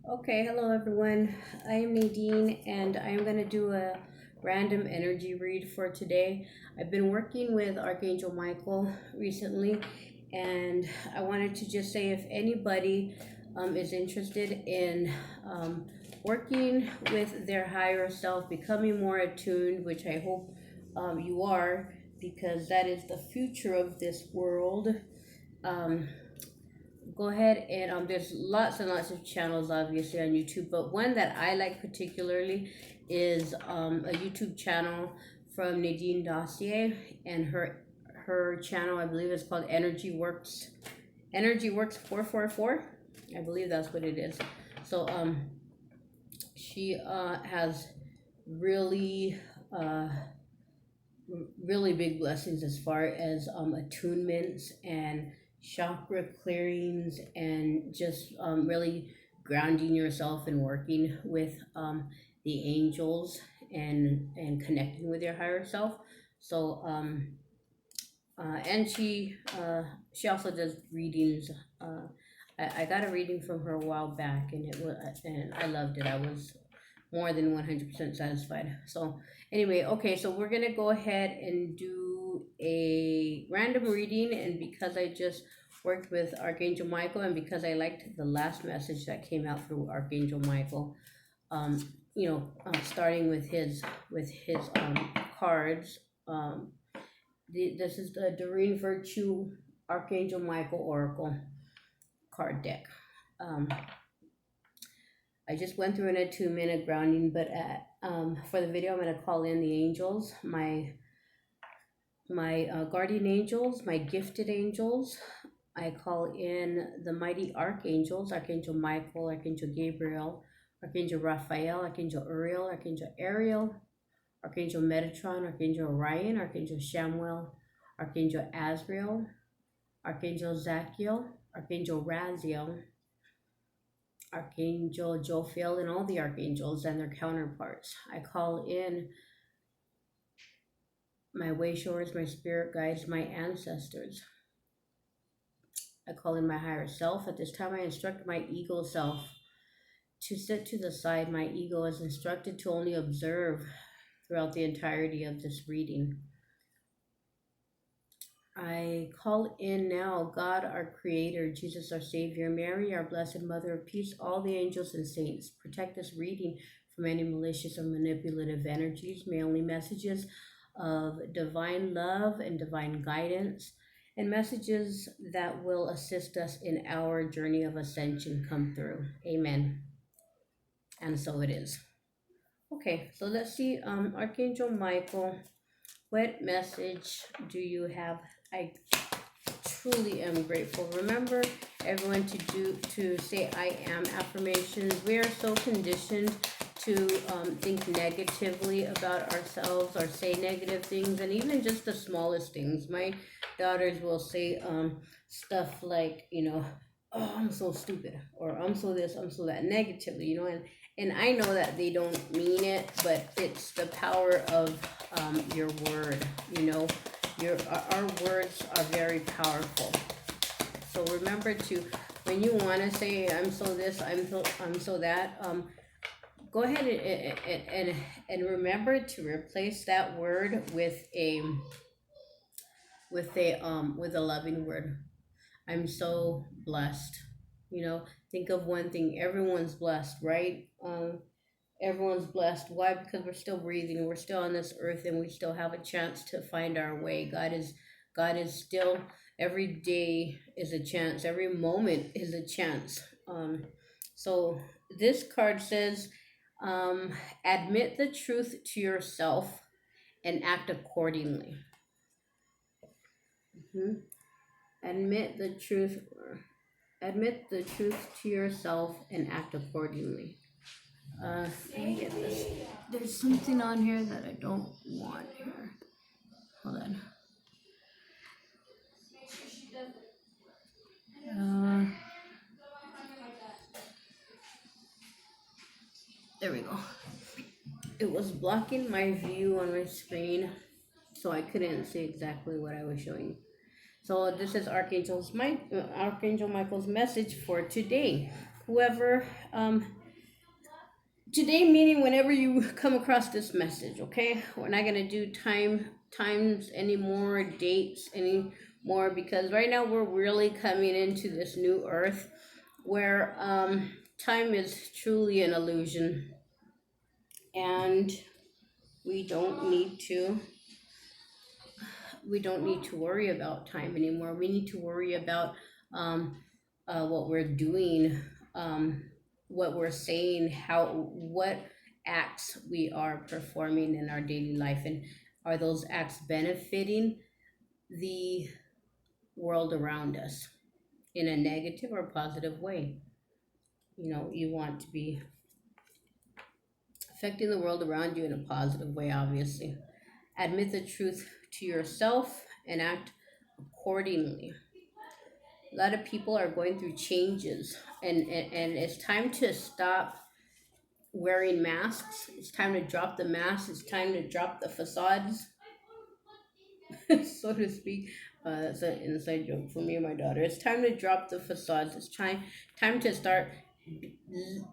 Okay, hello everyone. I am Nadine and I am going to do a random energy read for today. I've been working with Archangel Michael recently, and I wanted to just say if anybody is interested in working with their higher self, becoming more attuned, which I hope you are, because that is the future of this world. Um, Go ahead and there's lots and lots of channels obviously on YouTube, but one that I like particularly is a YouTube channel from Nadine Dossier, and her channel, I believe, is called Energy Works 444. I believe that's what it is. So she has really uh really big blessings as far as attunements and chakra clearings, and just really grounding yourself and working with the angels, and connecting with your higher self. So and she also does readings. I got a reading from her a while back, and I loved it. I was more than 100% satisfied. So anyway, okay, so we're gonna go ahead and do a random reading, and because I just worked with Archangel Michael, and because I liked the last message that came out through Archangel Michael, um, starting with his cards. This is the Doreen Virtue Archangel Michael Oracle card deck. Um, I just went through in a 2 minute grounding, but for the video, I'm gonna call in the angels, my guardian angels, my gifted angels. I call in the mighty archangels: Archangel Michael, Archangel Gabriel, Archangel Raphael, Archangel Uriel, Archangel Ariel, Archangel Metatron, Archangel Orion, Archangel Shamuel, Archangel Azrael, Archangel Zachiel, Archangel Raziel, Archangel Jophiel, and all the archangels and their counterparts. I call in my way showers, my spirit guides, my ancestors. I call in my higher self. At this time, I instruct my ego self to sit to the side. My ego is instructed to only observe throughout the entirety of this reading. I call in now God, our Creator, Jesus, our Savior, Mary, our Blessed Mother of Peace, all the angels and saints. Protect this reading from any malicious or manipulative energies. May only messages of divine love and divine guidance, and messages that will assist us in our journey of ascension come through. Amen. And so it is. Okay, so let's see. Archangel Michael, what message do you have? I truly am grateful. Remember, everyone, to say I am affirmations. We are so conditioned to think negatively about ourselves, or say negative things, and even just the smallest things. My daughters will say stuff like, oh, I'm so stupid, or I'm so this, I'm so that, negatively, and I know that they don't mean it, but it's the power of your word. Our words are very powerful. So remember to, when you want to say I'm so this, I'm so that, go ahead and remember to replace that word with a loving word. I'm so blessed. Think of one thing. Everyone's blessed, right? Everyone's blessed. Why? Because we're still breathing. We're still on this earth, and we still have a chance to find our way. God is still. Every day is a chance. Every moment is a chance. So this card says, admit the truth to yourself and act accordingly. Mhm. Admit the truth. Admit the truth to yourself and act accordingly. Let me get this. There's something on here that I don't want here. Hold on. Uh, there we go. It was blocking my view on my screen, so I couldn't see exactly what I was showing. So this is Archangel Michael's message for today. whoever, today, meaning whenever you come across this message, okay, we're not going to do times anymore, dates anymore, because right now we're really coming into this new earth where time is truly an illusion, and we don't need to we don't need to worry about time anymore. We need to worry about um, what we're doing, um, what we're saying, what acts we are performing in our daily life, and are those acts benefiting the world around us in a negative or positive way? You want to be affecting the world around you in a positive way, obviously. Admit the truth to yourself and act accordingly. A lot of people are going through changes, and it's time to stop wearing masks. It's time to drop the masks. It's time to drop the facades, so to speak. That's an inside joke for me and my daughter. It's time to drop the facades. It's time to start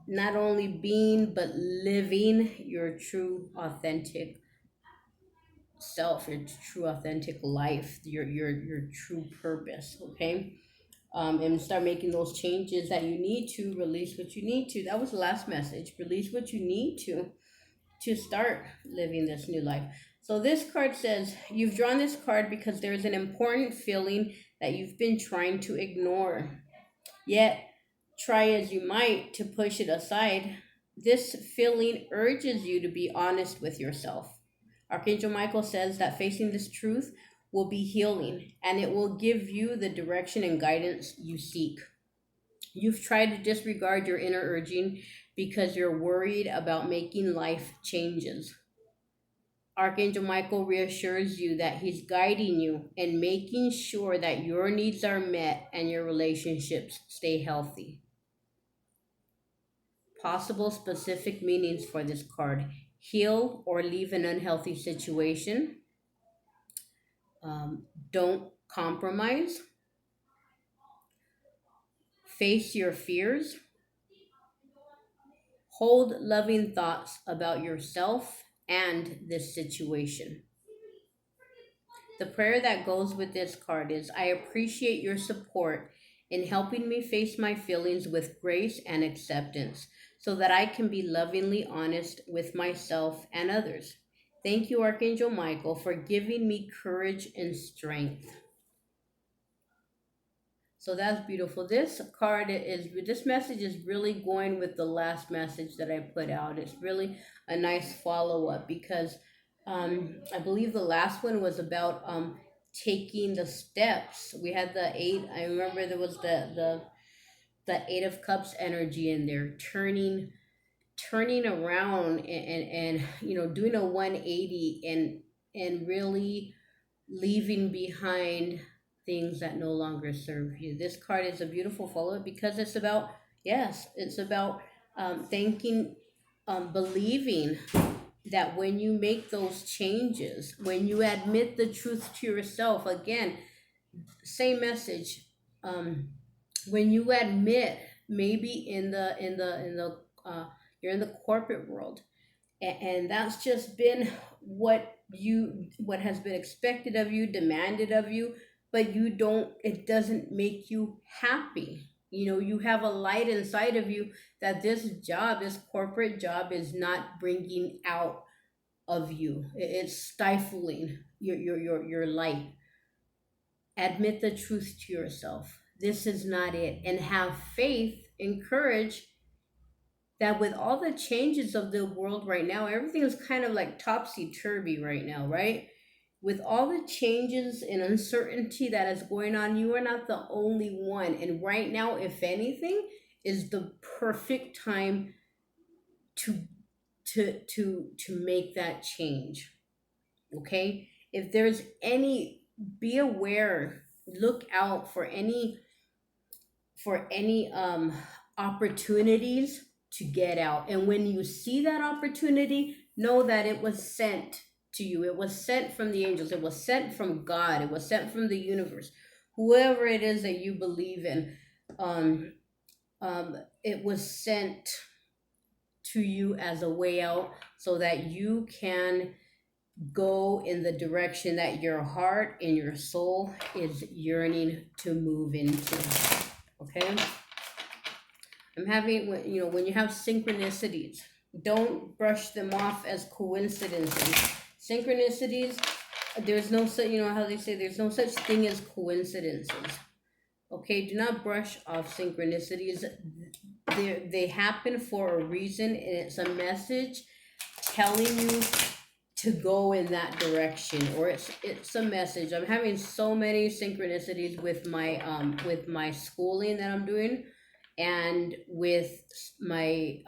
not only being but living your true authentic self, your true authentic life, your true purpose. Okay. And start making those changes that you need to. Release what you need to. That was the last message. Release what you need to start living this new life. So this card says you've drawn this card because there's an important feeling that you've been trying to ignore. Yet, try as you might to push it aside, this feeling urges you to be honest with yourself. Archangel Michael says that facing this truth will be healing, and it will give you the direction and guidance you seek. You've tried to disregard your inner urging because you're worried about making life changes. Archangel Michael reassures you that he's guiding you and making sure that your needs are met and your relationships stay healthy. Possible specific meanings for this card: heal or leave an unhealthy situation, don't compromise, face your fears, hold loving thoughts about yourself and this situation. The prayer that goes with this card is: I appreciate your support in helping me face my feelings with grace and acceptance so that I can be lovingly honest with myself and others. Thank you, Archangel Michael, for giving me courage and strength. So that's beautiful. This message is really going with the last message that I put out. It's really a nice follow up because I believe the last one was about taking the steps. We had the eight. I remember there was the Eight of Cups energy in there, turning around and doing a 180 and really leaving behind things that no longer serve you. This card is a beautiful follow up because it's about thanking, believing that when you make those changes, when you admit the truth to yourself, again, same message. When you admit, maybe in the you're in the corporate world, and that's just been what has been expected of you, demanded of you, but it doesn't make you happy. You have a light inside of you that this corporate job is not bringing out of you. It's stifling your light. Admit the truth to yourself. This is not it, and have faith and courage that with all the changes of the world right now, everything is kind of like topsy turvy right now, right? With all the changes and uncertainty that is going on, you are not the only one. And right now, if anything, is the perfect time to to make that change. Okay? If there's any, be aware, look out for any opportunities to get out. And when you see that opportunity, know that it was sent to you. It was sent from the angels. It was sent from God. It was sent from the universe. Whoever it is that you believe in, um, it was sent to you as a way out so that you can go in the direction that your heart and your soul is yearning to move into. Okay? I'm having, when you have synchronicities, don't brush them off as coincidences. Synchronicities, there's no such, how they say there's no such thing as coincidences. Okay, do not brush off synchronicities. They happen for a reason, and it's a message telling you to go in that direction, or it's a message. I'm having so many synchronicities with my schooling that I'm doing, and with my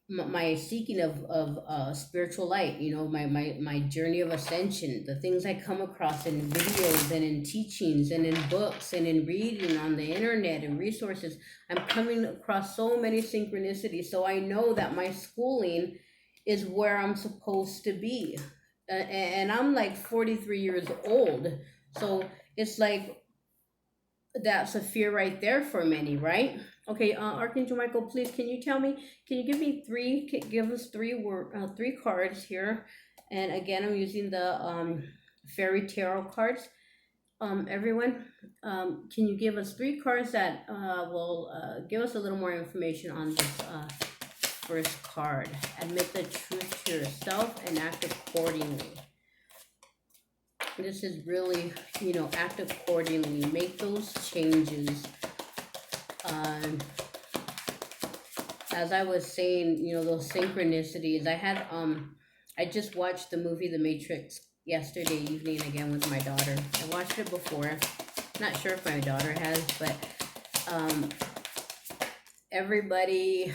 my seeking of spiritual light, my journey of ascension, the things I come across in videos and in teachings and in books and in reading on the internet and resources. I'm coming across so many synchronicities, so I know that my schooling is where I'm supposed to be. And I'm like 43 years old, so it's like that's a fear right there for many, right? Okay, Archangel Michael, please, can you tell me? Can you give me give us three cards here? And again, I'm using the fairy tarot cards. Everyone, can you give us three cards that will give us a little more information on this first card? Admit the truth to yourself and act accordingly. This is really, act accordingly. Make those changes. As I was saying, those synchronicities. I just watched the movie The Matrix yesterday evening again with my daughter. I watched it before. Not sure if my daughter has, but not everybody,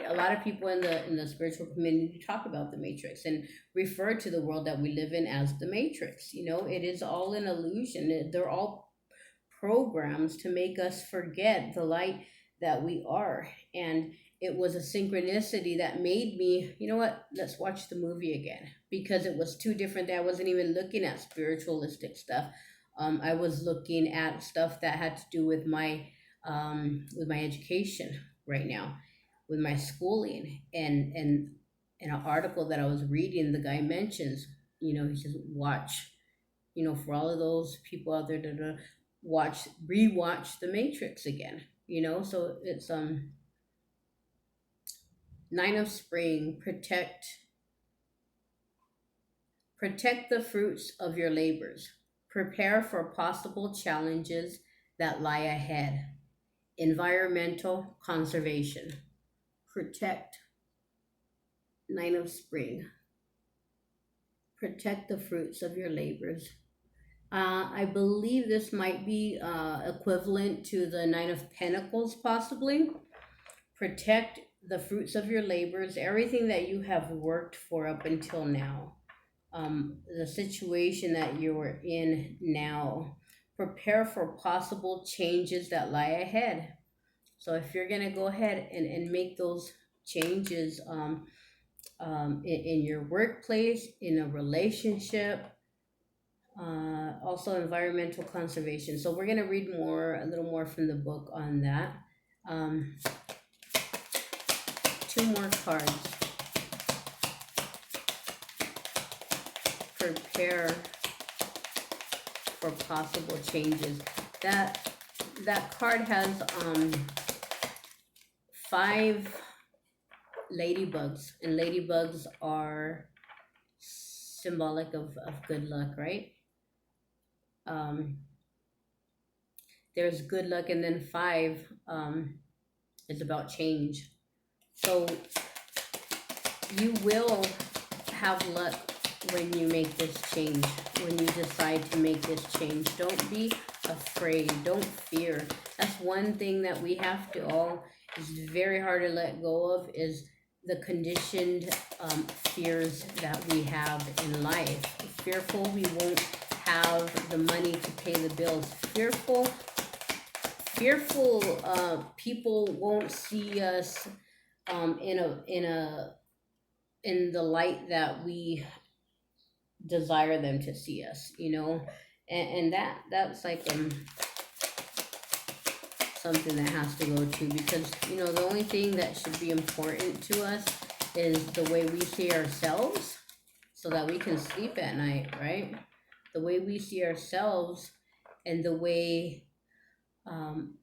a lot of people in the spiritual community talk about the Matrix and refer to the world that we live in as the Matrix. It is all an illusion. They're all programs to make us forget the light that we are. And it was a synchronicity that made me, you know what, let's watch the movie again, because it was too different. I wasn't even looking at spiritualistic stuff. I was looking at stuff that had to do with my education right now, with my schooling. And in an article that I was reading, the guy mentions, he says, watch, for all of those people out there that rewatch the Matrix again. So it's Nine of Spring. Protect the fruits of your labors. Prepare for possible challenges that lie ahead. Environmental conservation. Protect. Nine of Spring. Protect the fruits of your labors. I believe this might be equivalent to the Nine of Pentacles, possibly. Protect the fruits of your labors, everything that you have worked for up until now, the situation that you're in now. Prepare for possible changes that lie ahead. So if you're going to go ahead and make those changes in your workplace, in a relationship, also environmental conservation. So we're going to read a little more from the book on that. Two more cards. Prepare for possible changes. That card has 5 ladybugs, and ladybugs are symbolic of good luck, right? There's good luck, and then 5 is about change. So you will have luck when you make this change, when you decide to make this change. Don't be afraid. Don't fear. That's one thing that we have to all, is very hard to let go of, is the conditioned fears that we have in life. Fearful we won't have the money to pay the bills. Fearful people won't see us in the light that we desire them to see us, and that's like something that has to go to, because the only thing that should be important to us is the way we see ourselves, so that we can sleep at night, right? The way we see ourselves, and the way um,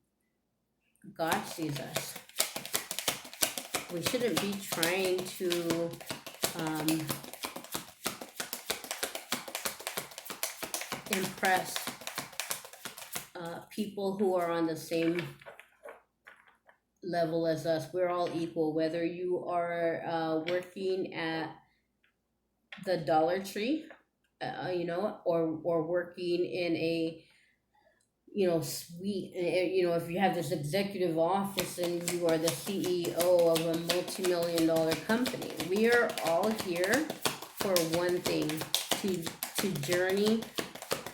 God sees us. We shouldn't be trying to um, impress people who are on the same level as us. We're all equal, whether you are working at the Dollar Tree, or working in a suite. If you have this executive office and you are the CEO of a multi-million-dollar company, we are all here for one thing: to journey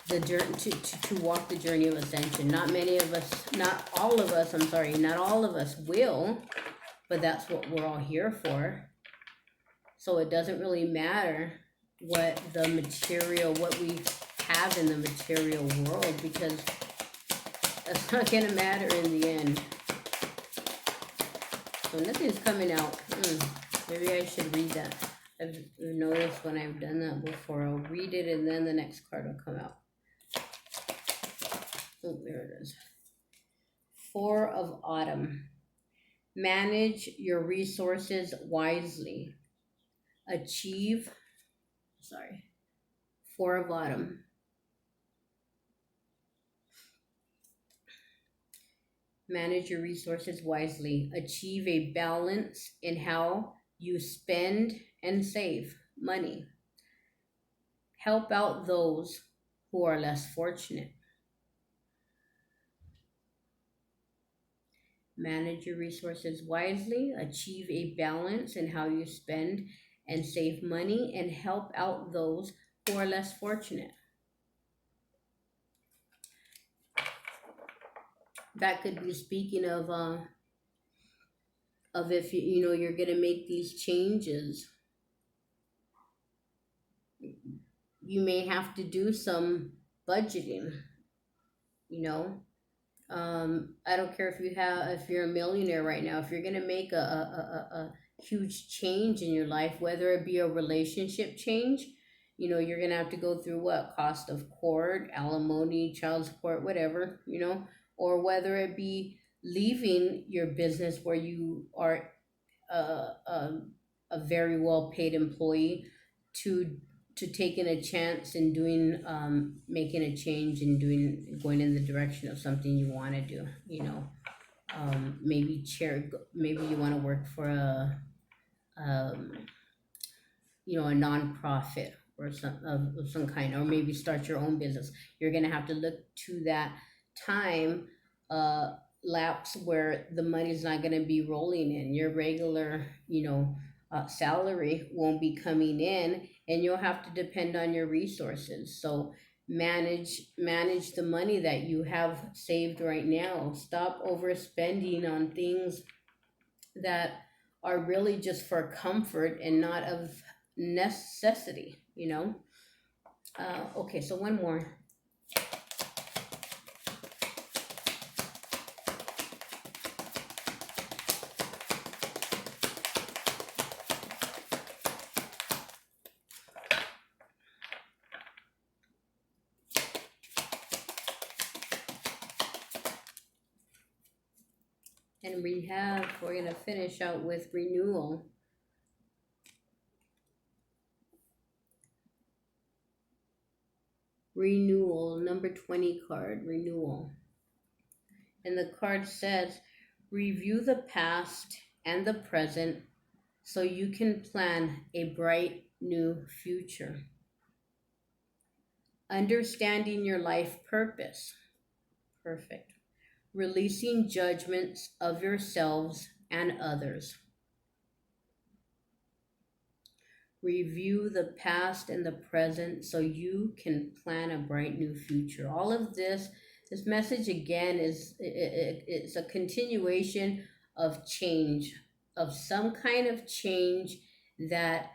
the journey, to walk the journey of ascension. Not many of us, not all of us, I'm sorry, not all of us will, but that's what we're all here for. So it doesn't really matter what we have in the material world, because that's not going to matter in the end. So nothing's coming out. Maybe I should read that. I've noticed when I've done that before, I'll read it and then the next card will come out. Oh, there it is. Four of Autumn. Manage your resources wisely. Four of Autumn. Manage your resources wisely. Achieve a balance in how you spend and save money. Help out those who are less fortunate. Manage your resources wisely. Achieve a balance in how you spend and save money, and help out those who are less fortunate. That could be speaking of if you're gonna make these changes, you may have to do some budgeting. I don't care if you're a millionaire right now. If you're gonna make a huge change in your life, whether it be a relationship change, you're gonna have to go through what cost of court, alimony, child support, whatever, or whether it be leaving your business where you are a very well paid employee, to taking a chance and doing making a change and going in the direction of something you want to do. Maybe you want to work for um, a nonprofit, or of some kind, or maybe start your own business. You're gonna have to look to that time lapse where the money's not gonna be rolling in. Your regular, salary won't be coming in, and you'll have to depend on your resources. So manage the money that you have saved right now. Stop overspending on things that are really just for comfort and not of necessity. Okay, so one more. And we're going to finish out with renewal. Renewal, number 20 card, renewal. And the card says, review the past and the present so you can plan a bright new future. Understanding your life purpose. Perfect. Releasing judgments of yourselves and others. Review the past and the present so you can plan a bright new future. All of this message again it's a continuation of change, of some kind of change that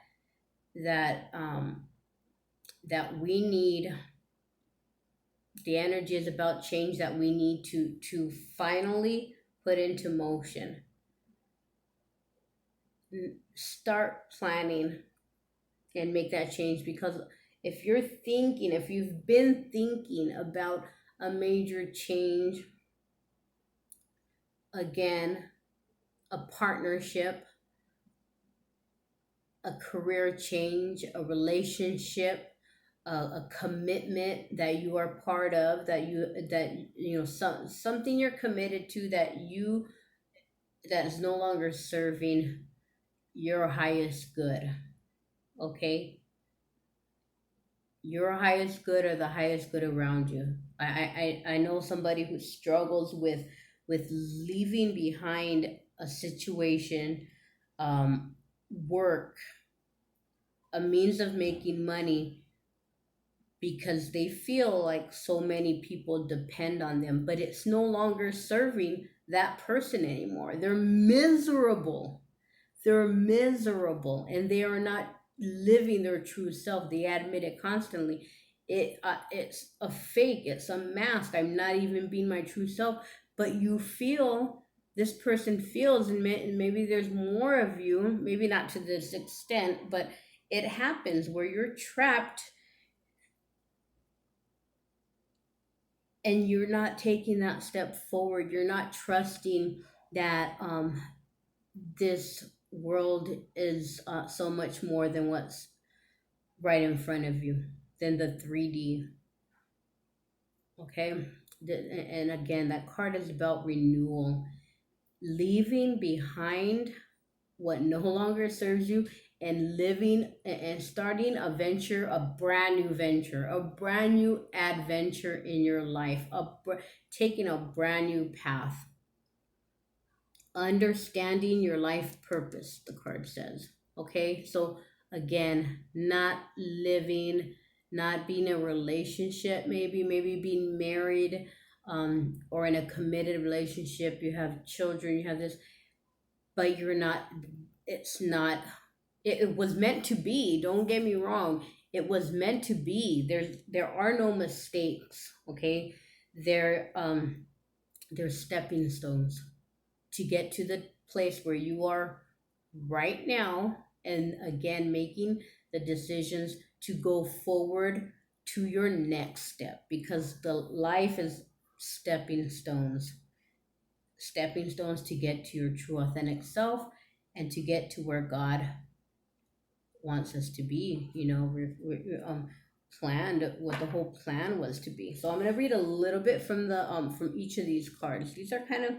that we need The energy is about change that we need to finally put into motion. Start planning and make that change, because if you've been thinking about a major change, again, a partnership, a career change, a relationship, a commitment that you are part of, something you're committed to, that is no longer serving your highest good. Okay, your highest good or the highest good around you. I know somebody who struggles with leaving behind a situation, work, a means of making money, because they feel like so many people depend on them, but it's no longer serving that person anymore. They're miserable and they are not living their true self. They admit it constantly. It's a fake, it's a mask. I'm not even being my true self. But you feel, this person feels, and maybe there's more of you, maybe not to this extent, but it happens where you're trapped and you're not taking that step forward. You're not trusting that this world is so much more than what's right in front of you, than the 3D. Okay. And again, that card is about renewal, leaving behind what no longer serves you, and living and starting a venture, a brand new venture, a brand new adventure in your life, taking a brand new path, understanding your life purpose, the card says. Okay, so again, not living, not being in a relationship, maybe being married, or in a committed relationship, you have children, you have this, but you're not, it's not, it was meant to be, don't get me wrong, it was meant to be. There are no mistakes. Okay, there there's stepping stones to get to the place where you are right now, and again, making the decisions to go forward to your next step, because the life is stepping stones, stepping stones to get to your true authentic self, and to get to where God wants us to be. We planned what the whole plan was to be. So I'm going to read a little bit from the from each of these cards. These are kind of,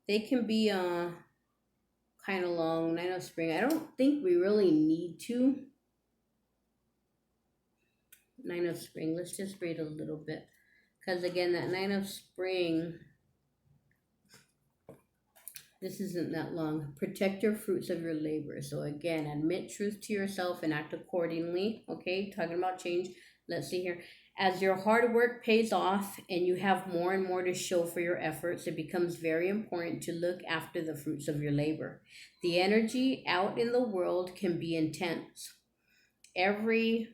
they can be kind of long. Nine of Spring, I don't think we really need to. Nine of Spring, let's just read a little bit, because again, that Nine of Spring, this isn't that long. Protect your fruits of your labor. So again, admit truth to yourself and act accordingly. Okay, talking about change. Let's see here. As your hard work pays off and you have more and more to show for your efforts, it becomes very important to look after the fruits of your labor. The energy out in the world can be intense. Every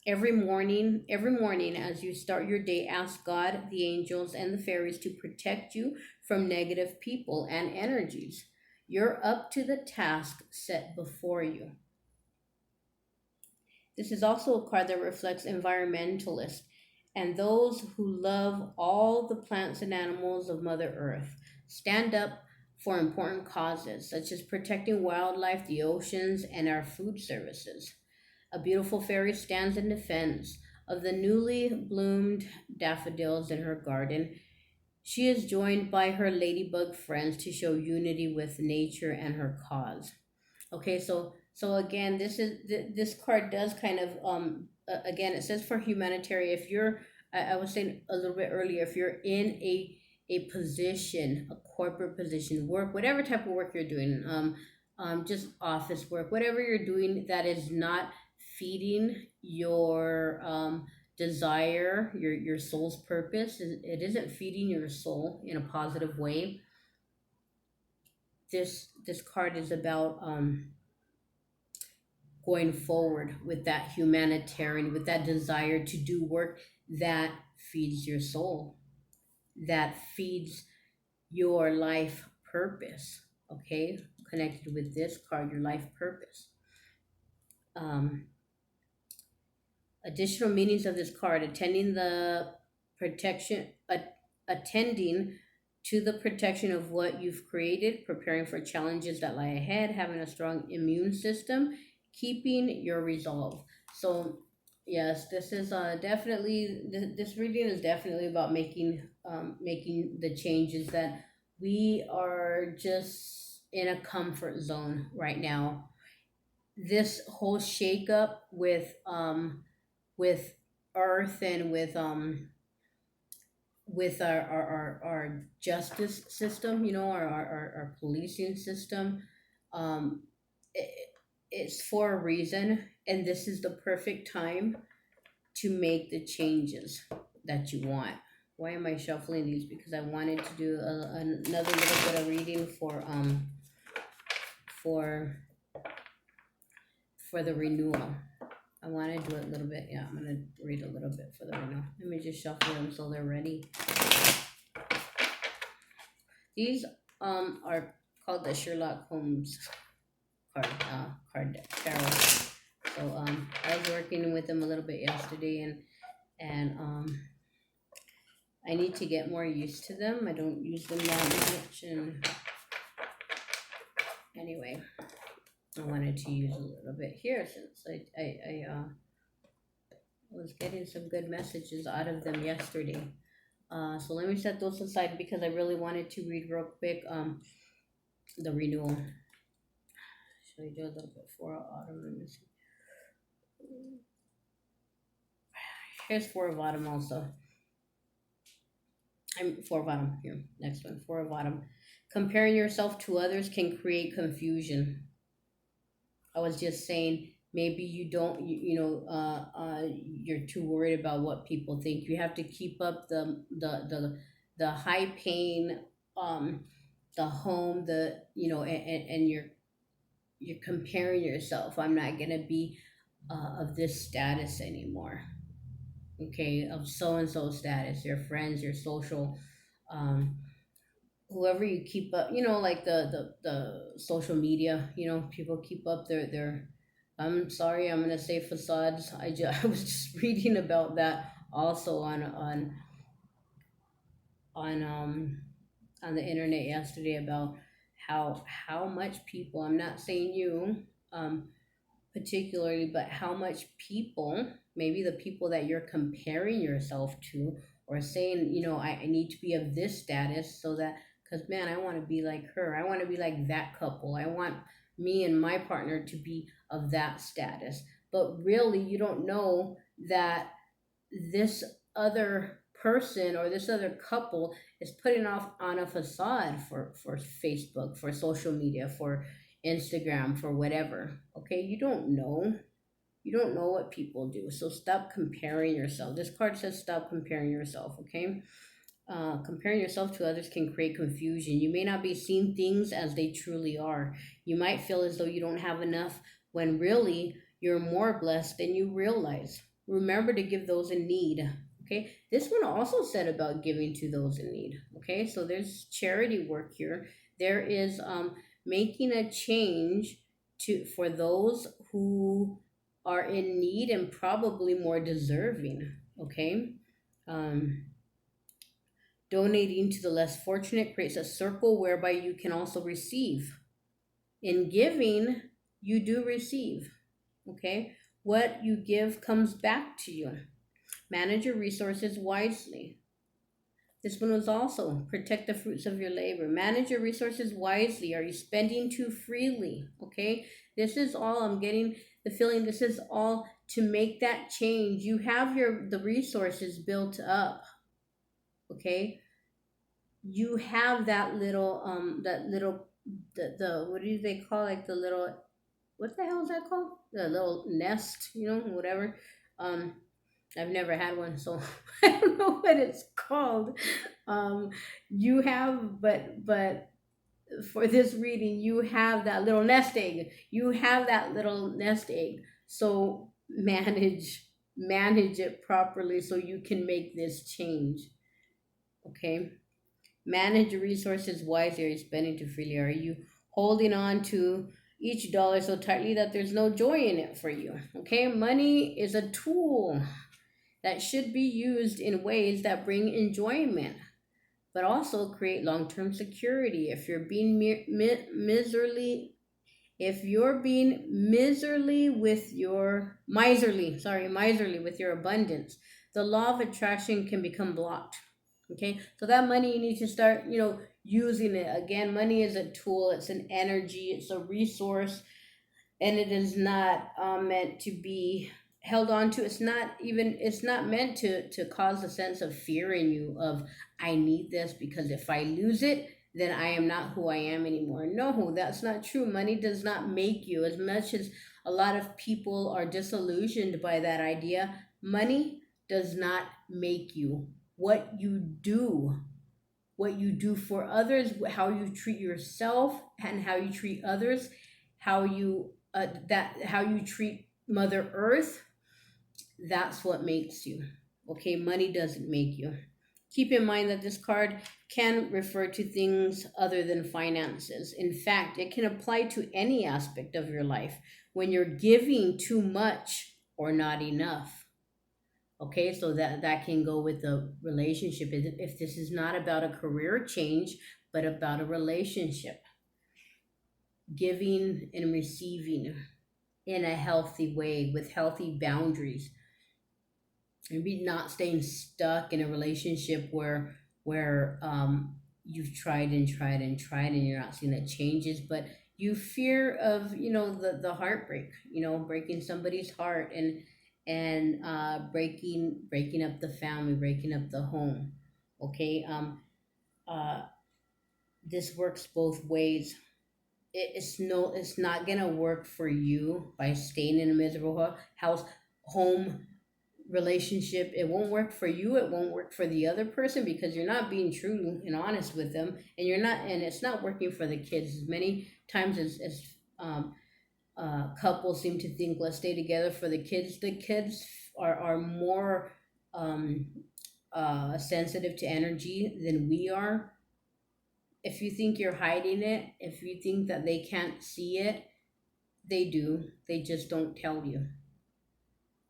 every morning as you start your day, ask God, the angels, and the fairies to protect you from negative people and energies. You're up to the task set before you. This is also a card that reflects environmentalists and those who love all the plants and animals of Mother Earth. Stand up for important causes such as protecting wildlife, the oceans, and our food services. A beautiful fairy stands in defense of the newly bloomed daffodils in her garden. She is joined by her ladybug friends to show unity with nature and her cause. Okay, so again, this card does kind of again, it says for humanitarian. If you're, I was saying a little bit earlier, if you're in a position, a corporate position, work, whatever type of work you're doing, just office work, whatever you're doing that is not feeding your desire, your soul's purpose, it isn't feeding your soul in a positive way. This card is about going forward with that humanitarian, with that desire to do work that feeds your soul, that feeds your life purpose. Okay, connected with this card, your life purpose. Um, Additional meanings of this card: protection, attending to the protection of what you've created, preparing for challenges that lie ahead, having a strong immune system, keeping your resolve. So, yes, this is definitely this reading is definitely about making the changes that we are just in a comfort zone right now. This whole shakeup with Earth and with our justice system, our policing system, um, it, it's for a reason, and this is the perfect time to make the changes that you want. Why am I shuffling these? Because I wanted to do another little bit of reading for for the renewal. I want to do it a little bit. Yeah, I'm gonna read a little bit for the renewal. Let me just shuffle them so they're ready. These are called the Sherlock Holmes card deck tarot. So I was working with them a little bit yesterday, and I need to get more used to them. I don't use them that much, and anyway, I wanted to use a little bit here since I was getting some good messages out of them yesterday. So let me set those aside because I really wanted to read real quick the renewal. Should I do a little bit for autumn? Let me see. Here's four of autumn also. I'm four of autumn here. Next one, four of autumn. Comparing yourself to others can create confusion. I was just saying maybe you don't you're too worried about what people think. You have to keep up the high paying um the home, the and you're comparing yourself. I'm not gonna be of this status anymore. Okay, of so and so status, your friends, your social, um, whoever you keep up. Like the social media. People keep up their. I'm sorry, I'm gonna say facades. I was just reading about that also on on the internet yesterday about how much people. I'm not saying you. Particularly, but how much people, maybe the people that you're comparing yourself to, or saying, I need to be of this status so that, because man, I want to be like her. I want to be like that couple. I want me and my partner to be of that status. But really, you don't know that this other person or this other couple is putting off on a facade for Facebook, for social media, for Instagram, for whatever. Okay, you don't know what people do, so stop comparing yourself. This card says stop comparing yourself. Okay, comparing yourself to others can create confusion. You may not be seeing things as they truly are. You might feel as though you don't have enough when really you're more blessed than you realize. Remember to give those in need. Okay, this one also said about giving to those in need. Okay, so there's charity work here. There is making a change to for those who are in need and probably more deserving. Okay, um, donating to the less fortunate creates a circle whereby you can also receive. In giving, you do receive. Okay? What you give comes back to you. Manage your resources wisely. This one was also protect the fruits of your labor. Manage your resources wisely. Are you spending too freely? Okay? This is all I'm getting the feeling this is all to make that change. You have the resources built up. Okay? You have that little the what do they call, like the little, what the hell is that called, the little nest, whatever. um I've never had one, so I don't know what it's called. You have, but for this reading, you have that little nest egg. You have that little nest egg. So manage it properly so you can make this change. Okay? Manage your resources wisely. Are you spending too freely? Are you holding on to each dollar so tightly that there's no joy in it for you? Okay? Money is a tool that should be used in ways that bring enjoyment, but also create long-term security. If you're being miserly with your abundance, the law of attraction can become blocked. Okay, so that money, you need to start, using it. Again, money is a tool, it's an energy, it's a resource, and it is not meant to be held on to. It's not meant to cause a sense of fear in you of, I need this because if I lose it, then I am not who I am anymore. No, that's not true. Money does not make you. As much as a lot of people are disillusioned by that idea, money does not make you. What you do for others, how you treat yourself and how you treat others, how you treat Mother Earth, that's what makes you. Okay, money doesn't make you. Keep in mind that this card can refer to things other than finances. In fact, it can apply to any aspect of your life when you're giving too much or not enough. Okay, so that can go with the relationship. If this is not about a career change, but about a relationship, giving and receiving in a healthy way with healthy boundaries. Maybe not staying stuck in a relationship where you've tried and tried and tried and you're not seeing the changes, but you fear of, the heartbreak, breaking somebody's heart, and breaking up the family, breaking up the home. Okay, uh this works both ways. It's not gonna work for you by staying in a miserable house, home, relationship. It won't work for you, it won't work for the other person, because you're not being true and honest with them, and it's not working for the kids. As many times as couples seem to think, let's stay together for the kids are more um, sensitive to energy than we are. If you think you're hiding it, if you think that they can't see it, they do, they just don't tell you.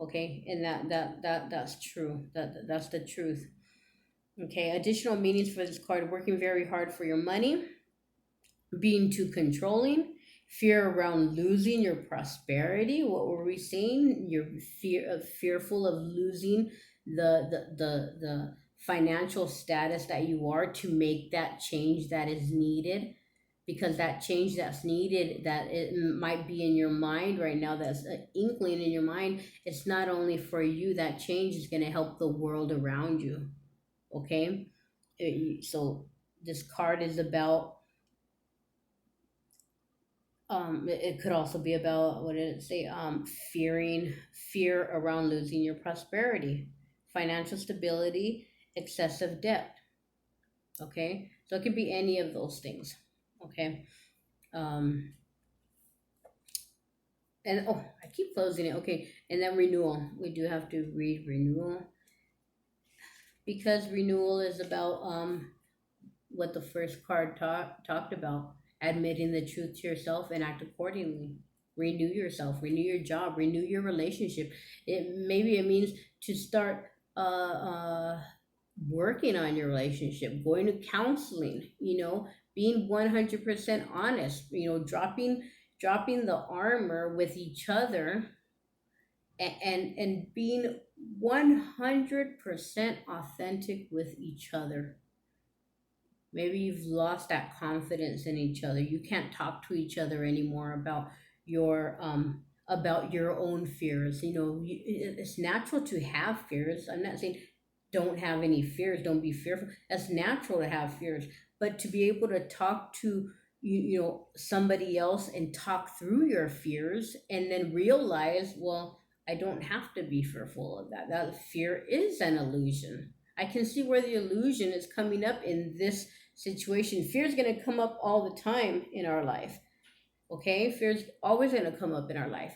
Okay, and that's true, that's the truth. Okay, additional meanings for this card: working very hard for your money, being too controlling, fear around losing your prosperity. What were we saying? You're fearful of losing the financial status that you are, to make that change that is needed, because that change that's needed, that it might be in your mind right now, that's an inkling in your mind. It's not only for you, that change is going to help the world around you. Okay, so this card is about, it could also be about, what did it say, fear around losing your prosperity, financial stability, excessive debt. Okay, so it could be any of those things. Okay, um and oh, I keep closing it. Okay, and then renewal, we do have to read renewal, because renewal is about what the first card talked about: admitting the truth to yourself and act accordingly. Renew yourself, renew your job, renew your relationship. It means to start working on your relationship, going to counseling, being 100% honest, dropping the armor with each other, and being 100% authentic with each other. Maybe you've lost that confidence in each other. You can't talk to each other anymore about your own fears. It's natural to have fears. I'm not saying don't have any fears, don't be fearful. That's natural to have fears, but to be able to talk to somebody else and talk through your fears, and then realize, well, I don't have to be fearful of that. That fear is an illusion. I can see where the illusion is coming up in this situation. Fear is going to come up all the time in our life. Okay, fear's always going to come up in our life.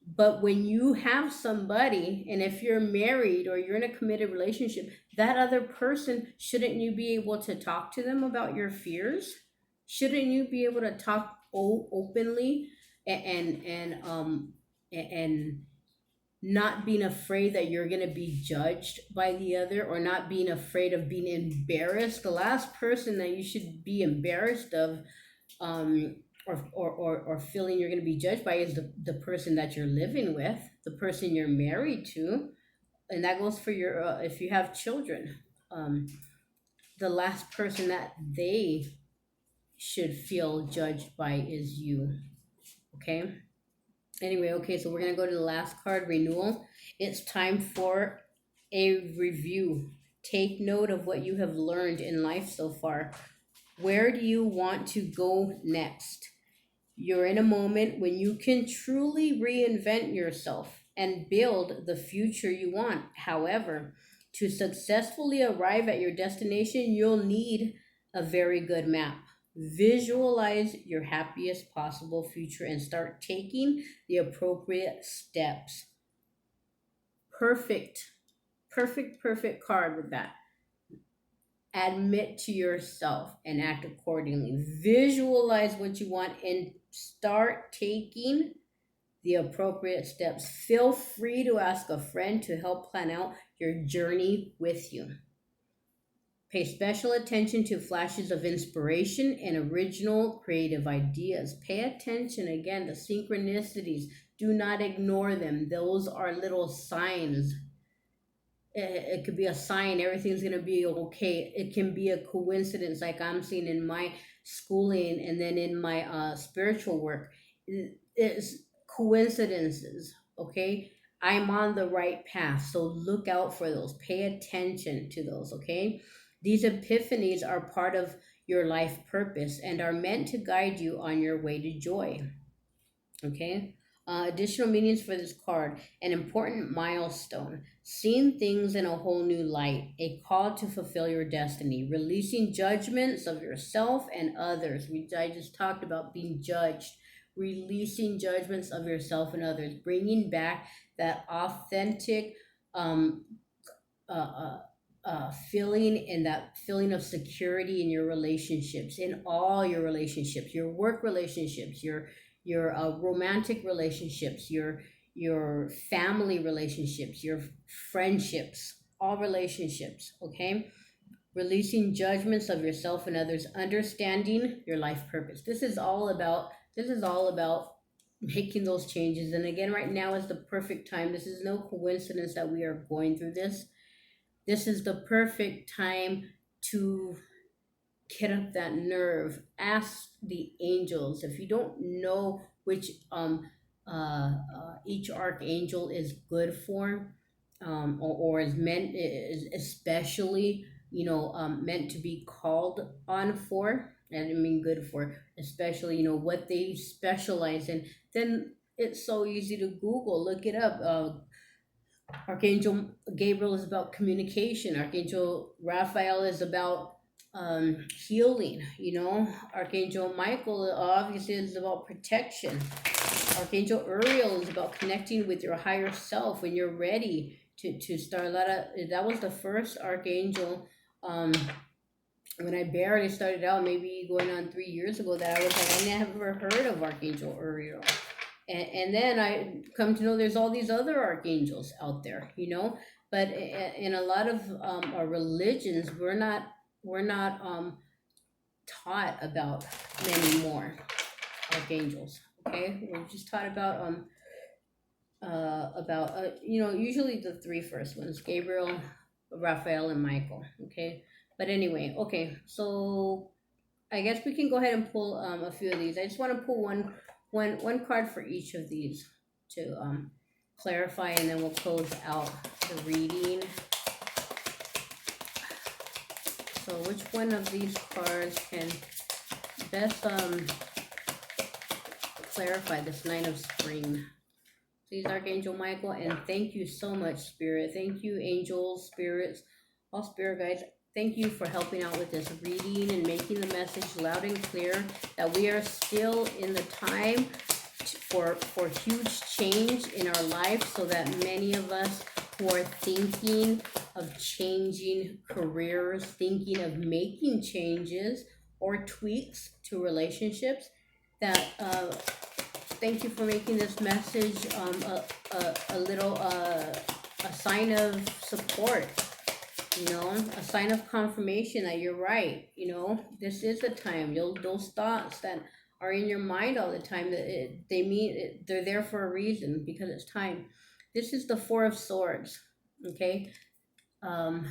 But when you have somebody, and if you're married or you're in a committed relationship, that other person, shouldn't you be able to talk to them about your fears? Shouldn't you be able to talk openly, and not being afraid that you're going to be judged by the other, or not being afraid of being embarrassed? The last person that you should be embarrassed of, um, or feeling you're going to be judged by, is the person that you're living with, the person you're married to. And that goes for your, if you have children, um, the last person that they should feel judged by is you. Okay. Anyway, okay, so we're going to go to the last card, renewal. It's time for a review. Take note of what you have learned in life so far. Where do you want to go next? You're in a moment when you can truly reinvent yourself and build the future you want. However, to successfully arrive at your destination, you'll need a very good map. Visualize your happiest possible future and start taking the appropriate steps. Perfect, perfect card with that. Admit to yourself and act accordingly. Visualize what you want and start taking the appropriate steps. Feel free to ask a friend to help plan out your journey with you. Pay special attention to flashes of inspiration and original creative ideas. Pay attention again to synchronicities. Do not ignore them. Those are little signs. It could be a sign everything's going to be okay. It can be a coincidence, like I'm seeing in my schooling and then in my spiritual work. It's coincidences. Okay, I'm on the right path, so look out for those. Pay attention to those. Okay, these epiphanies are part of your life purpose and are meant to guide you on your way to joy. Okay. Additional meanings for this card: an important milestone, seeing things in a whole new light, a call to fulfill your destiny, releasing judgments of yourself and others. I just talked about being judged, releasing judgments of yourself and others, bringing back that authentic, um, uh, feeling, and that feeling of security in your relationships, in all your relationships, your work relationships, your romantic relationships, your family relationships, your friendships, all relationships. Okay, releasing judgments of yourself and others, understanding your life purpose. This is all about making those changes. And again, right now is the perfect time. This is no coincidence that we are going through this. This is the perfect time to get up that nerve. Ask the angels. If you don't know which each archangel is good for, or is meant, is especially, meant to be called on for, and I mean good for, especially, what they specialize in, then it's so easy to Google, look it up. Archangel Gabriel is about communication. Archangel Raphael is about healing. Archangel Michael obviously is about protection. Archangel Uriel is about connecting with your higher self when you're ready to start. That was the first archangel. When I barely started out, maybe going on 3 years ago, that I was like, I never heard of Archangel Uriel. And then I come to know there's all these other archangels out there. But in a lot of our religions, we're not taught about many more archangels. Okay, we're just taught about usually the three first ones: Gabriel, Raphael, and Michael. Okay, but anyway, okay, so I guess we can go ahead and pull a few of these. I just want to pull one card for each of these to clarify, and then we'll close out the reading. So which one of these cards can best clarify this Nine of Spring? Please, Archangel Michael, and thank you so much, Spirit. Thank you, angels, spirits, all spirit guides. thank you for helping out with this reading and making the message loud and clear that we are still in the time for huge change in our life, so that many of us who are thinking of changing careers, thinking of making changes or tweaks to relationships, that thank you for making this message a little a sign of support, a sign of confirmation that you're right. This is the time. Those thoughts that are in your mind all the time, that they're there for a reason, because it's time. This is the Four of Swords. Okay. um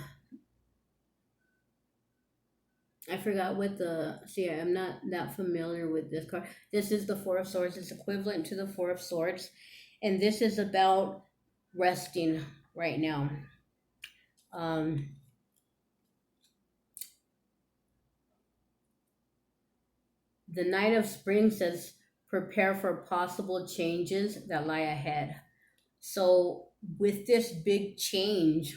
I forgot what I'm not that familiar with this card. This is the Four of Swords. It's equivalent to the Four of Swords, and this is about resting right now. um The Knight of Spring says, prepare for possible changes that lie ahead. So, with this big change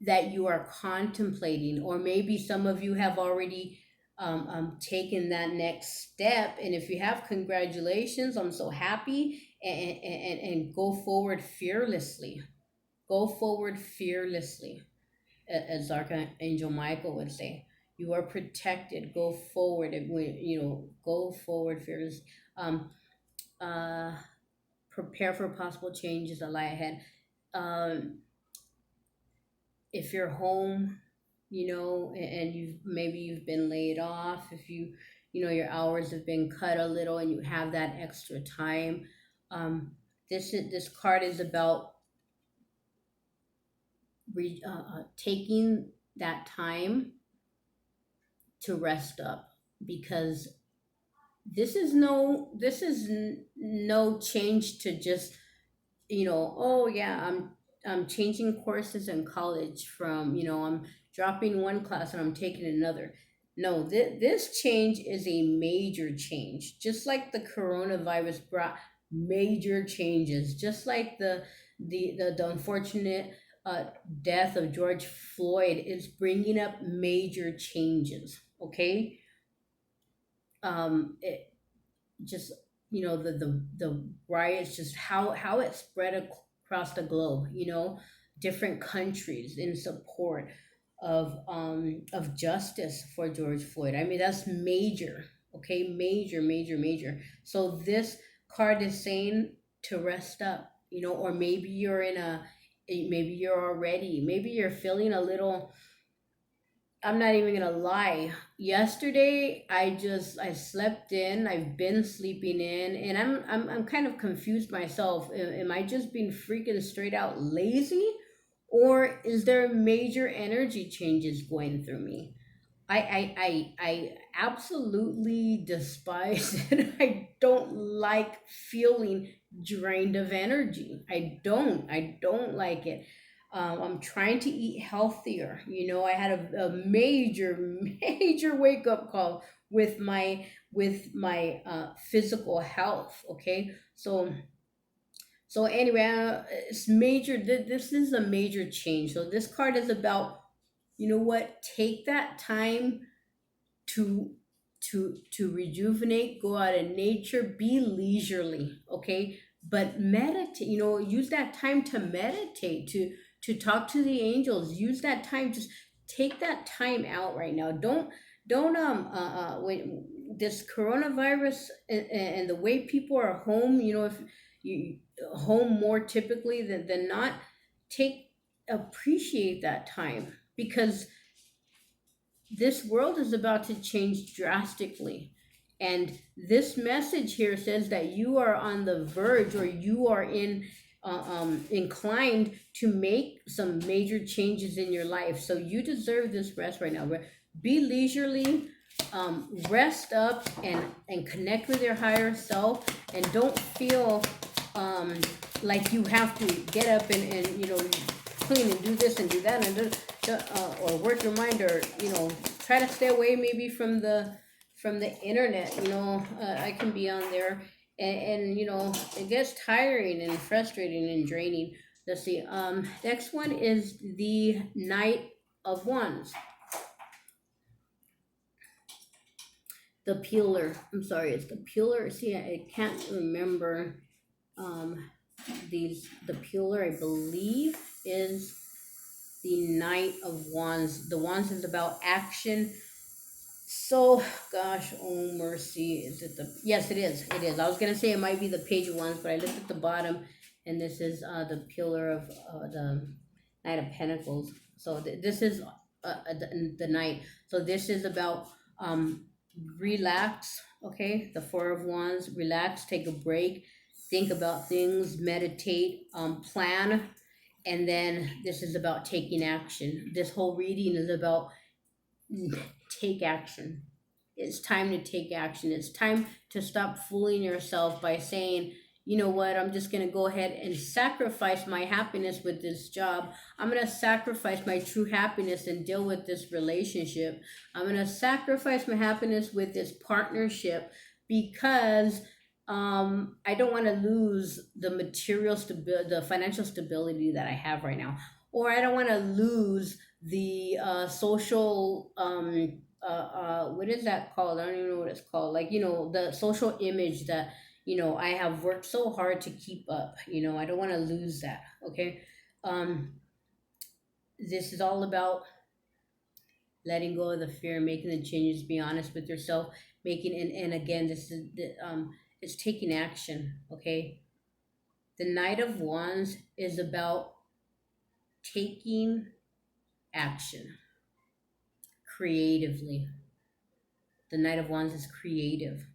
that you are contemplating, or maybe some of you have already taken that next step, and if you have, congratulations, I'm so happy, and go forward fearlessly. Go forward fearlessly, as Archangel Michael would say. You are protected. Go forward. Go forward fearless. Um, uh, Prepare for possible changes that lie ahead. Um, if you're home, and you've been laid off, if your hours have been cut a little, and you have that extra time, this card is about taking that time to rest up, because no change to just, oh yeah, I'm changing courses in college, from, I'm dropping one class and I'm taking another. No, this change is a major change, just like the coronavirus brought major changes, just like the unfortunate uh, death of George Floyd is bringing up major changes. Okay. It just, the riots, just how it spread across the globe, different countries in support of justice for George Floyd. I mean, that's major. Okay, major, major, major. So this card is saying to rest up, or maybe you're feeling a little. I'm not even gonna lie. Yesterday, I slept in. I've been sleeping in, and I'm kind of confused myself. Am I just being freaking straight out lazy, or is there major energy changes going through me? I absolutely despise it. I don't like feeling drained of energy. I don't like it. I'm trying to eat healthier. I had a major major wake up call with my physical health. Okay, so anyway, it's major. This is a major change. So this card is about, what, take that time to to rejuvenate, go out in nature, be leisurely. Okay, but meditate, use that time to meditate, to talk to the angels. Use that time. Just take that time out right now. Don't when this coronavirus, and the way people are home, if you home more typically than not, take appreciate that time, because this world is about to change drastically. And this message here says that you are on the verge, or you are inclined to make some major changes in your life. So you deserve this rest right now. Be leisurely, rest up, and connect with your higher self, and don't feel um, like you have to get up and clean and do this and do that, and or work your mind, or try to stay away maybe from the internet. I can be on there, and it gets tiring and frustrating and draining. Let's see. Next one is the Knight of Wands. The peeler. I'm sorry, it's the peeler. See, I can't remember um the peeler, I believe, is the Knight of Wands. The Wands is about action. So, gosh, oh mercy, is it the? Yes, it is. It is. I was gonna say it might be the Page of Wands, but I looked at the bottom, and this is the pillar of the Knight of Pentacles. So this is the Knight. So this is about um relax. Okay, the Four of Wands. Relax. Take a break. Think about things. Meditate. Plan. And then this is about taking action. This whole reading is about take action. It's time to take action. It's time to stop fooling yourself by saying, you know what, I'm just going to go ahead and sacrifice my happiness with this job. I'm going to sacrifice my true happiness and deal with this relationship. I'm going to sacrifice my happiness with this partnership because I don't want to lose the the financial stability that I have right now. Or I don't want to lose the social what is that called? I don't even know what it's called. Like, the social image that, I have worked so hard to keep up. I don't want to lose that. Okay. um this is all about letting go of the fear, making the changes, be honest with yourself, making, and again, this is it's taking action. Okay. The Knight of Wands is about taking action creatively. The Knight of Wands is creative.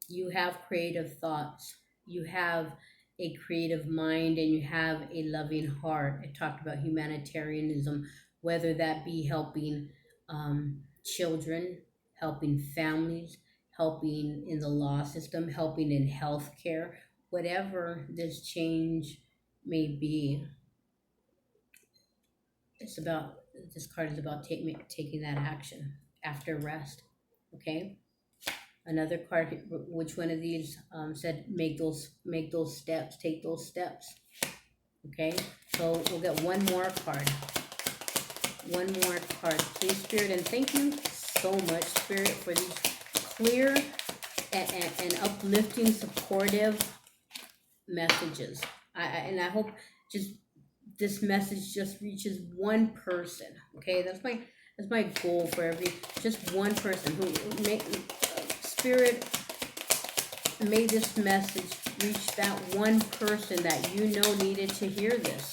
You have creative thoughts. You have a creative mind, and you have a loving heart. I talked about humanitarianism, whether that be helping children, helping families, helping in the law system, helping in healthcare, whatever this change may be. It's about, this card is about taking that action after rest. Okay. Another card, which one of these said make those steps, take those steps. Okay. So we'll get one more card. One more card, please, Spirit. And thank you so much, Spirit, for these clear and uplifting, supportive messages. And I hope just this message just reaches one person. Okay, that's my goal for just one person who make Spirit, may this message reach that one person that needed to hear this.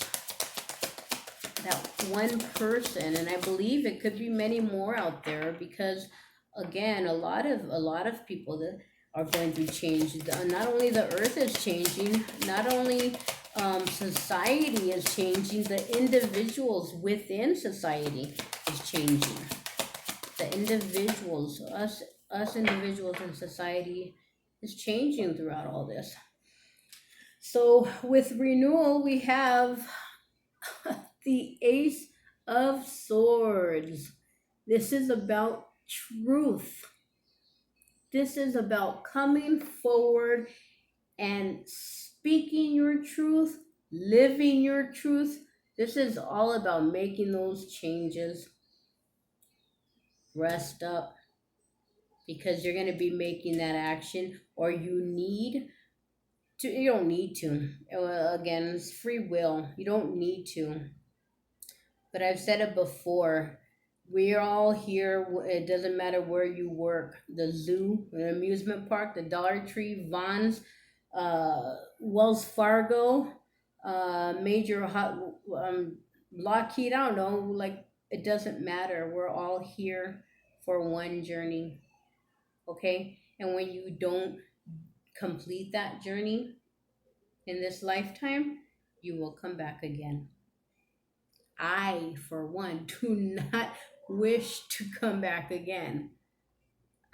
That one person, and I believe it could be many more out there, because again, a lot of people that are going through change. Not only the earth is changing, not only society is changing, the individuals within society is changing. The individuals, us individuals in society, is changing throughout all this. So with renewal, we have the Ace of Swords. This is about truth. This is about coming forward and speaking your truth, living your truth. This is all about making those changes. Rest up, because you're going to be making that action, or you don't need to. Again, it's free will. You don't need to. But I've said it before. We're all here. It doesn't matter where you work. The zoo, the amusement park, the Dollar Tree, Vons, Wells Fargo, major Lockheed. I don't know. Like, it doesn't matter. We're all here for one journey. Okay? And when you don't complete that journey in this lifetime, you will come back again. I, for one, do not wish to come back again.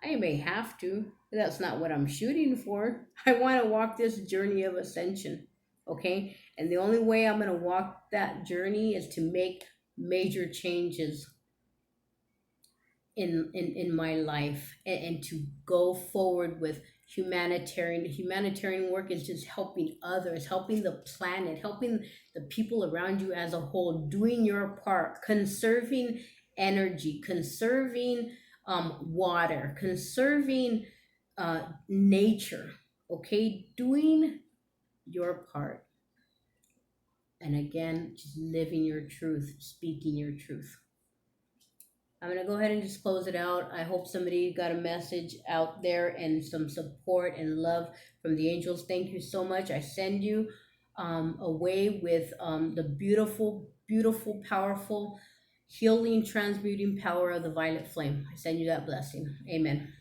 I may have to, but that's not what I'm shooting for. I want to walk this journey of ascension. Okay? And the only way I'm going to walk that journey is to make major changes in my life, and to go forward with Humanitarian work is just helping others, helping the planet, helping the people around you as a whole, doing your part, conserving energy, conserving water, conserving nature. Okay, doing your part, and again, just living your truth, speaking your truth. I'm gonna go ahead and just close it out. I hope somebody got a message out there and some support and love from the angels. Thank you so much. I send you away with the beautiful, beautiful, powerful, healing, transmuting power of the violet flame. I send you that blessing. Amen.